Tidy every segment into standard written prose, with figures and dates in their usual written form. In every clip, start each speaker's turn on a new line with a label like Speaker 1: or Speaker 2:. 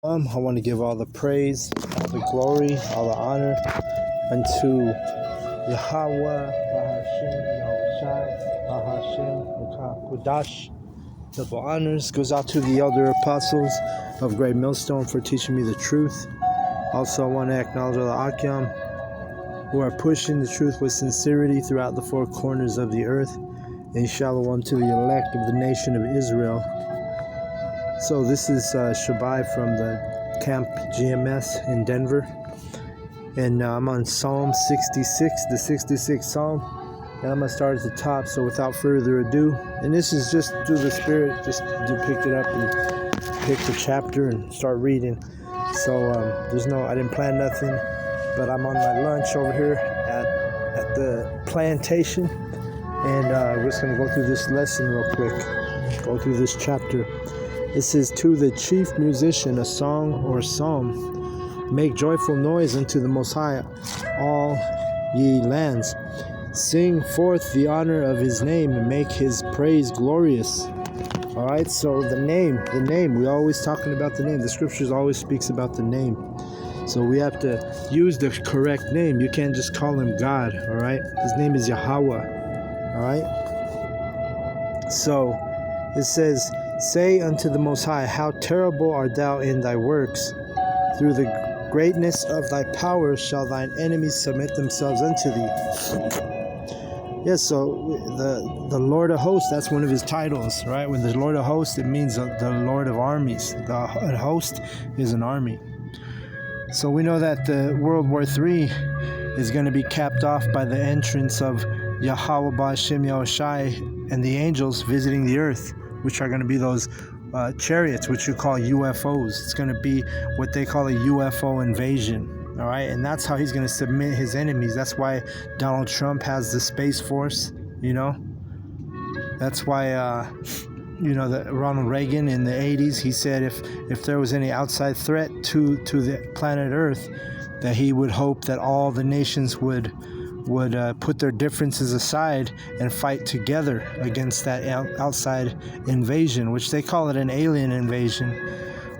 Speaker 1: I want to give all the praise, all the glory, all the honor unto Yahawah, Bahashem, Yahushai, Bahashem, Kudash. Double honors goes out to the elder apostles of Great Millstone for teaching me the truth. Also, I want to acknowledge all the Akyam who are pushing the truth with sincerity throughout the four corners of the earth. And Shalom to the elect of the nation of Israel. So this is Shabbai from the Camp GMS in Denver. And I'm on Psalm 66, the 66th Psalm. And I'm going to start at the top, so without further ado. And this is just through the Spirit, just to pick it up and pick the chapter and start reading. So I didn't plan nothing, but I'm on my lunch over here at the plantation. And we're just going to go through this lesson real quick, go through this chapter. It says, to the chief musician, a song or psalm. Make joyful noise unto the Most High, all ye lands. Sing forth the honor of his name and make his praise glorious. All right, so the name, we're always talking about the name. The scriptures always speaks about the name. So we have to use the correct name. You can't just call him God, all right? His name is Yahawah, all right? So it says, say unto the Most High, how terrible art thou in thy works. Through the greatness of thy power shall thine enemies submit themselves unto thee. Yes, so the Lord of Hosts, that's one of his titles, right? When the Lord of Hosts, it means the Lord of armies. A host is an army. So we know that the World War III is going to be capped off by the entrance of Yahawah Ba'Shem Yahushai and the angels visiting the earth, which are going to be those chariots, which you call UFOs. It's going to be what they call a UFO invasion. All right, and that's how he's going to submit his enemies. That's why Donald Trump has the Space Force, you know. That's why, that Ronald Reagan in the 80s, he said if there was any outside threat to the planet Earth, that he would hope that all the nations would put their differences aside and fight together against that outside invasion, which they call it an alien invasion,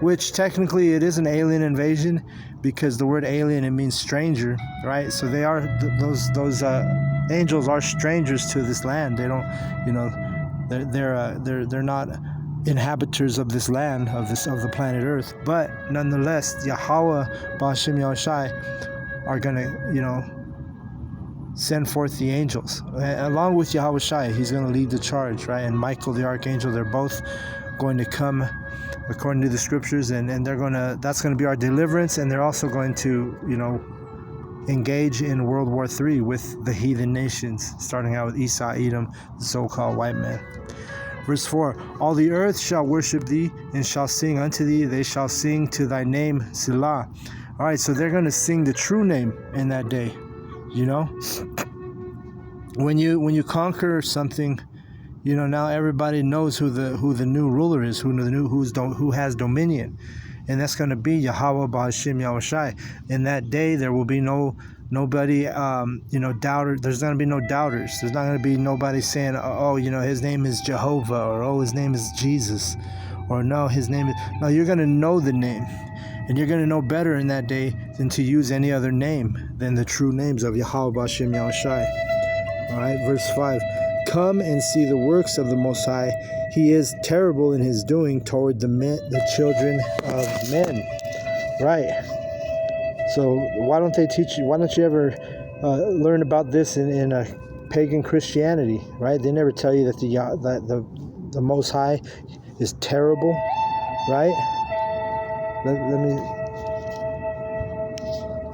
Speaker 1: which technically it is an alien invasion because the word alien, it means stranger, right? So they are, those angels are strangers to this land. They don't, they're not inhabitants of this land, of the planet Earth. But nonetheless, Yahawah Ba'Shem Yahushai are gonna, send forth the angels along with Yahushai. He's going to lead the charge, right? And Michael the archangel, they're both going to come according to the scriptures, and that's going to be our deliverance. And they're also going to engage in World War III with the heathen nations, starting out with Esau, Edom, the so-called white man. Verse 4, all the earth shall worship thee and shall sing unto thee. They shall sing to thy name, Selah. All right, so they're going to sing the true name in that day. When you conquer something, now everybody knows who the new ruler is, who has dominion, and that's going to be Yahawah Ba'Shem Yahushai. In that day, there will be nobody, doubter. There's going to be no doubters. There's not going to be nobody saying, his name is Jehovah, or his name is Jesus, or no, his name is. No, you're going to know the name. And you're going to know better in that day than to use any other name than the true names of Yahawah Ba'Shem Yahushai. All right, verse 5. Come and see the works of the Most High. He is terrible in his doing toward the children of men. Right. So why don't they teach you? Why don't you ever learn about this in a pagan Christianity? Right? They never tell you that the Most High is terrible. Right? Let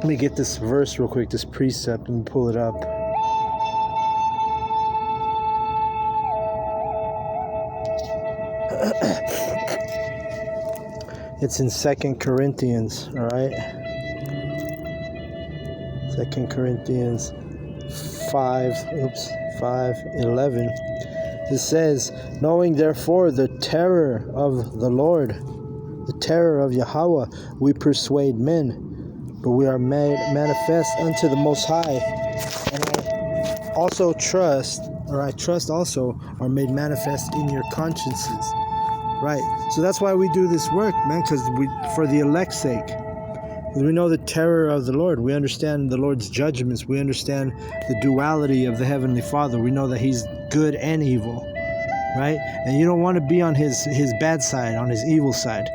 Speaker 1: me get this verse real quick, this precept, and pull it up. It's in 2 Corinthians, all right? 2 Corinthians 5:11. It says, knowing therefore the terror of the Lord, the terror of Yahawah, we persuade men, but we are made manifest unto the Most High. And I also trust also, are made manifest in your consciences. Right. So that's why we do this work, man, because for the elect's sake. We know the terror of the Lord. We understand the Lord's judgments. We understand the duality of the Heavenly Father. We know that He's good and evil, right? And you don't want to be on His bad side, on His evil side.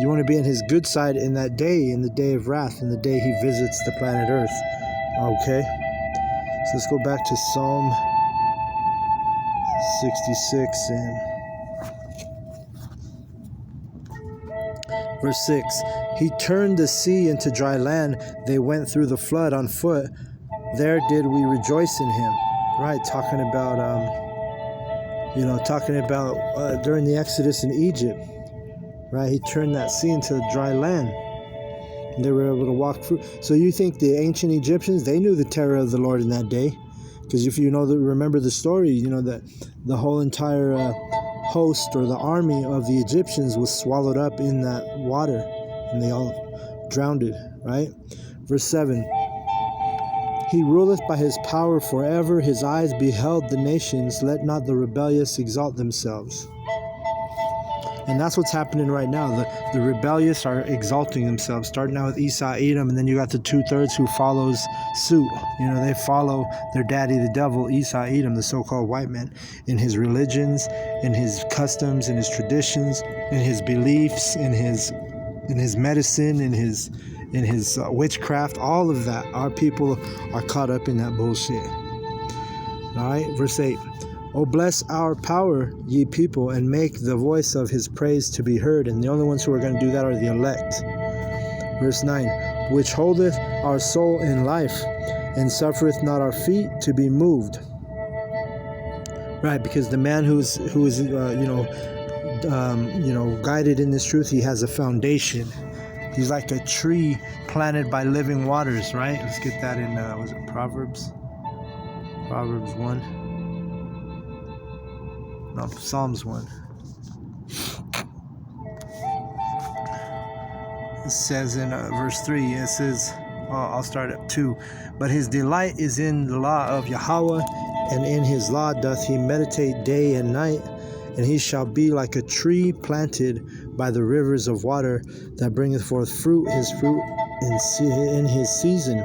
Speaker 1: You want to be on His good side in that day, in the day of wrath, in the day He visits the planet Earth. Okay? So let's go back to Psalm 66 and verse 6. He turned the sea into dry land. They went through the flood on foot. There did we rejoice in Him. Right, talking about during the Exodus in Egypt. Right, He turned that sea into dry land. And they were able to walk through. So you think the ancient Egyptians, they knew the terror of the Lord in that day? Because if you remember the story, that the whole entire host or the army of the Egyptians was swallowed up in that water, and they all drowned, right? Verse 7. He ruleth by His power forever. His eyes beheld the nations. Let not the rebellious exalt themselves. And that's what's happening right now. The rebellious are exalting themselves, starting out with Esau, Edom, and then you got the 2/3 who follows suit. They follow their daddy, the devil, Esau, Edom, the so-called white man, in his religions, in his customs, in his traditions, in his beliefs, in his medicine, in his witchcraft. All of that, our people are caught up in that bullshit. All right, verse 8. Oh, bless our power, ye people, and make the voice of His praise to be heard. And the only ones who are going to do that are the elect. Verse 9. Which holdeth our soul in life, and suffereth not our feet to be moved. Right, because the man who is guided in this truth, he has a foundation. He's like a tree planted by living waters. Right. Let's get that in. Was it Proverbs? Proverbs 1. No, Psalms 1. It says in verse 3, it says, I'll start at 2. But his delight is in the law of Yahawah, and in His law doth he meditate day and night. And he shall be like a tree planted by the rivers of water, that bringeth forth fruit, his fruit in his season.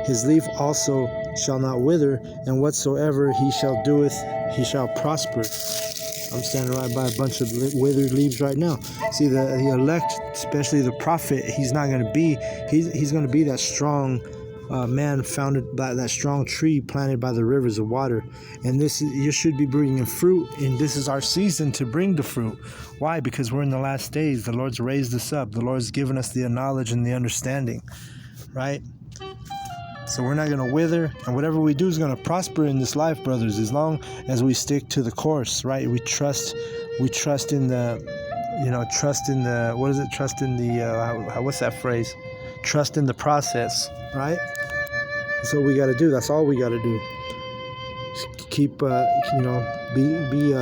Speaker 1: His leaf also shall not wither, and whatsoever he shall doeth, he shall prosper. I'm standing right by a bunch of withered leaves right now. See, the elect, especially the prophet, he's not going to be, he's going to be that strong man founded by that strong tree planted by the rivers of water. And you should be bringing fruit, and this is our season to bring the fruit. Why? Because we're in the last days. The Lord's raised us up. The Lord's given us the knowledge and the understanding, right? So we're not going to wither, and whatever we do is going to prosper in this life, brothers, as long as we stick to the course, right? We trust in the, what is it? Trust in the, what's that phrase? Trust in the process, right? That's what we got to do. That's all we got to do. Just keep, be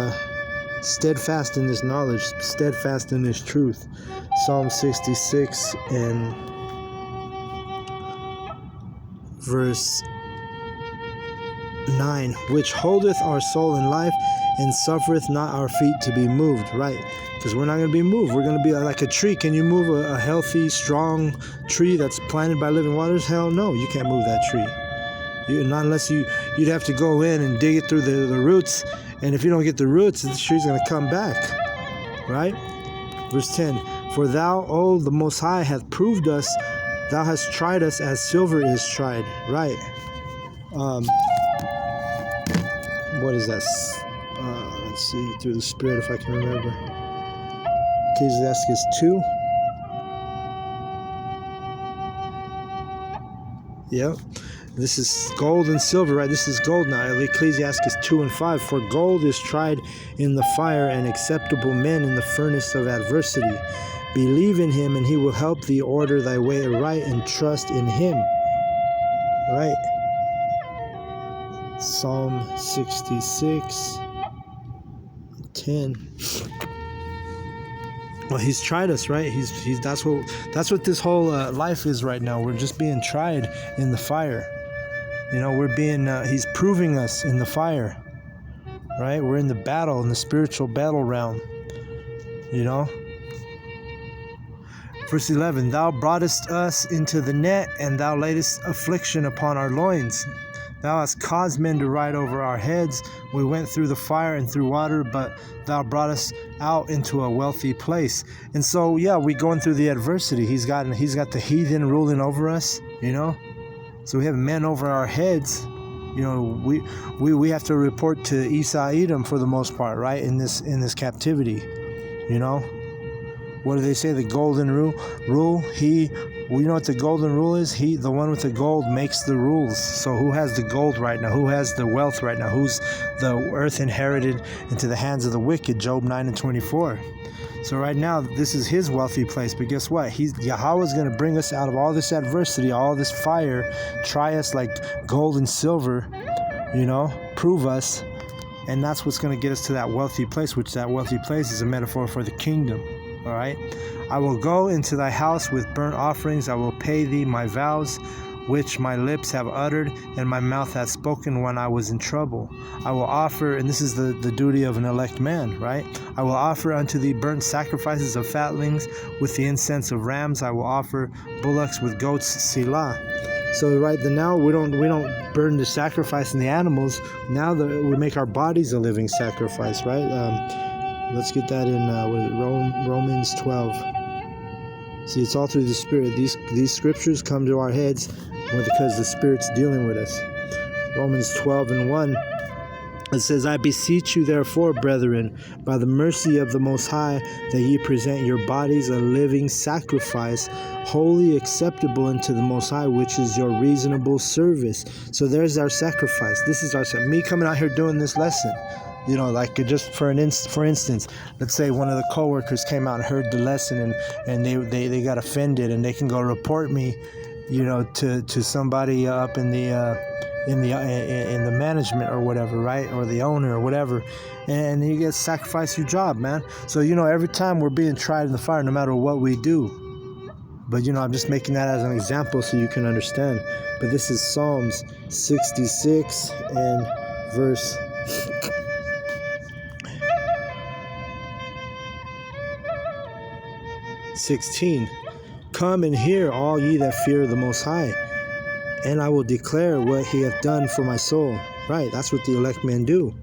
Speaker 1: steadfast in this knowledge, steadfast in this truth. Psalm 66 and verse 9, which holdeth our soul in life, and suffereth not our feet to be moved. Right, because we're not going to be moved. We're going to be like a tree. Can you move a healthy, strong tree that's planted by living waters? Hell no, you can't move that tree. Not unless you'd have to go in and dig it through the roots, and if you don't get the roots, the tree's going to come back. Right. Verse 10, for thou, O the Most High, hath proved us. Thou hast tried us as silver is tried. Right. What is that? Let's see, through the Spirit, if I can remember. Ecclesiastes 2. Yep. This is gold and silver, right? This is gold now. Ecclesiastes 2 and 5. For gold is tried in the fire, and acceptable men in the furnace of adversity. Believe in Him, and He will help thee order thy way aright, and trust in Him. Right? Psalm 66, 10. Well, He's tried us, right? That's what this whole life is right now. We're just being tried in the fire. We're being. He's proving us in the fire. Right? We're in the battle, in the spiritual battle realm. You know? Verse 11, thou broughtest us into the net, and thou laidest affliction upon our loins. Thou hast caused men to ride over our heads. We went through the fire and through water, but thou brought us out into a wealthy place. And so, yeah, we're going through the adversity. He's got the heathen ruling over us, you know. So we have men over our heads. You know, we have to report to Esau Edom for the most part, right? In this captivity, you know. What do they say? The golden rule. You know what the golden rule is? The one with the gold makes the rules. So who has the gold right now? Who has the wealth right now? Who's the earth inherited into the hands of the wicked? Job 9:24. So right now, this is his wealthy place. But guess what? Yahawah is going to bring us out of all this adversity, all this fire, try us like gold and silver, you know, prove us. And that's what's going to get us to that wealthy place, which that wealthy place is a metaphor for the kingdom. All right. I will go into thy house with burnt offerings. I will pay thee my vows, which my lips have uttered, and my mouth hath spoken when I was in trouble. I will offer, and this is the duty of an elect man, right? I will offer unto thee burnt sacrifices of fatlings with the incense of rams. I will offer bullocks with goats, Selah. So now we don't burn the sacrifice in the animals. Now we make our bodies a living sacrifice, right? Let's get that in Romans 12. See, it's all through the Spirit. These scriptures come to our heads because the Spirit's dealing with us. Romans 12:1. It says, I beseech you therefore, brethren, by the mercy of the Most High, that ye present your bodies a living sacrifice, wholly acceptable unto the Most High, which is your reasonable service. So there's our sacrifice. This is me coming out here doing this lesson. You know, like just for instance, let's say one of the coworkers came out and heard the lesson and they got offended, and they can go report me, you know, to somebody up in the management or whatever, right? Or the owner or whatever. And you get to sacrifice your job, man. So, you know, every time we're being tried in the fire, no matter what we do. But, you know, I'm just making that as an example so you can understand. But this is Psalms 66 and verse 16. Come and hear, all ye that fear the Most High, and I will declare what he hath done for my soul. Right, that's what the elect men do.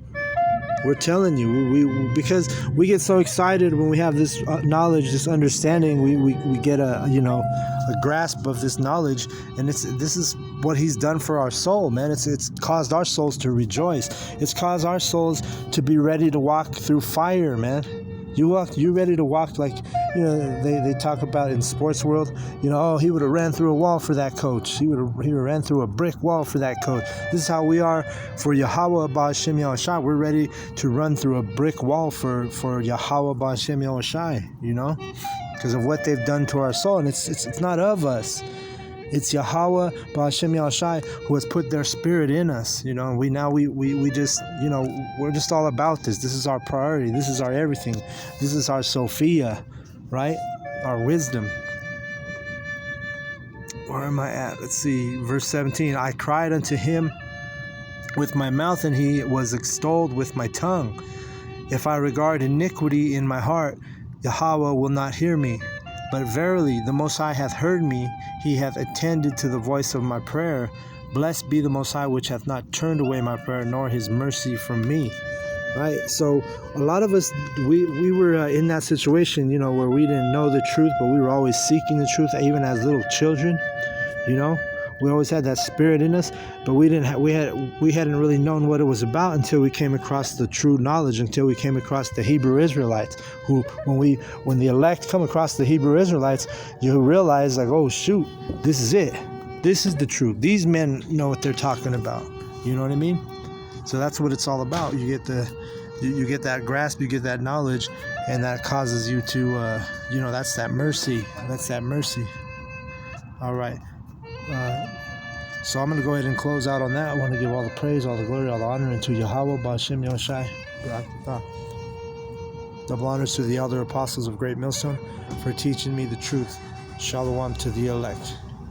Speaker 1: We're telling you, because we get so excited when we have this knowledge, this understanding. We get a grasp of this knowledge, and this is what he's done for our soul, man. It's caused our souls to rejoice. It's caused our souls to be ready to walk through fire, man. You ready to walk like, you know, they talk about in sports world, you know, oh, he would have ran through a wall for that coach. He would have ran through a brick wall for that coach. This is how we are for Yahawah Ba'Hashem Yahushai. We're ready to run through a brick wall for Yahawah Ba'Hashem Yahushai, you know, because of what they've done to our soul. And it's not of us. It's Yahawah Ba'Hashem Yahushai who has put their spirit in us, you know. We just, you know, we're just all about this. This is our priority. This is our everything. This is our Sophia, right? Our wisdom. Where am I at? Let's see, verse 17. I cried unto him with my mouth, and he was extolled with my tongue. If I regard iniquity in my heart, Yahawah will not hear me. But verily, the Most High hath heard me. He hath attended to the voice of my prayer. Blessed be the Most High, which hath not turned away my prayer, nor his mercy from me. Right? So a lot of us, we were in that situation, you know, where we didn't know the truth, but we were always seeking the truth, even as little children, you know. We always had that spirit in us, but we hadn't really known what it was about until we came across the true knowledge, until we came across the Hebrew Israelites, who, when the elect come across the Hebrew Israelites, you realize, like, oh shoot, this is it. This is the truth. These men know what they're talking about. You know what I mean? So that's what it's all about. You get that grasp, you get that knowledge, and that causes you to, you know, that's that mercy. That's that mercy. All right. So I'm going to go ahead and close out on that. I want to give all the praise, all the glory, all the honor unto Yahawah Ba'Hashem Yahushai. Double honors to the elder apostles of Great Millstone for teaching me the truth. Shalom to the elect.